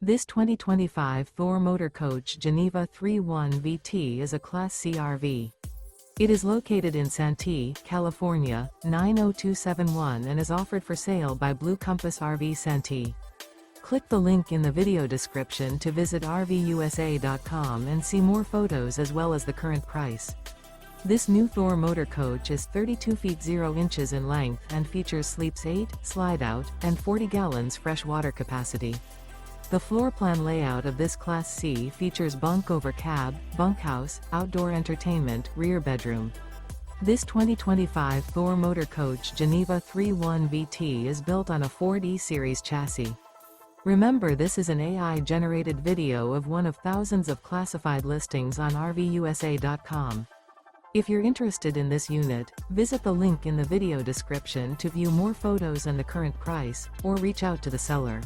This 2025 Thor Motor Coach Geneva 3.1 VT is a Class C RV. It is located in Santee, California, 90271 and is offered for sale by Blue Compass RV Santee. Click the link in the video description to visit RVUSA.com and see more photos as well as the current price. This new Thor Motor Coach is 32 feet 0 inches in length and features sleeps 8, slide-out, and 40 gallons fresh water capacity. The floor plan layout of this Class C features bunk over cab, bunkhouse, outdoor entertainment, rear bedroom. This 2025 Thor Motor Coach Geneva 3.1 VT is built on a Ford E-Series chassis. Remember, this is an AI-generated video of one of thousands of classified listings on RVUSA.com. If you're interested in this unit, visit the link in the video description to view more photos and the current price, or reach out to the seller.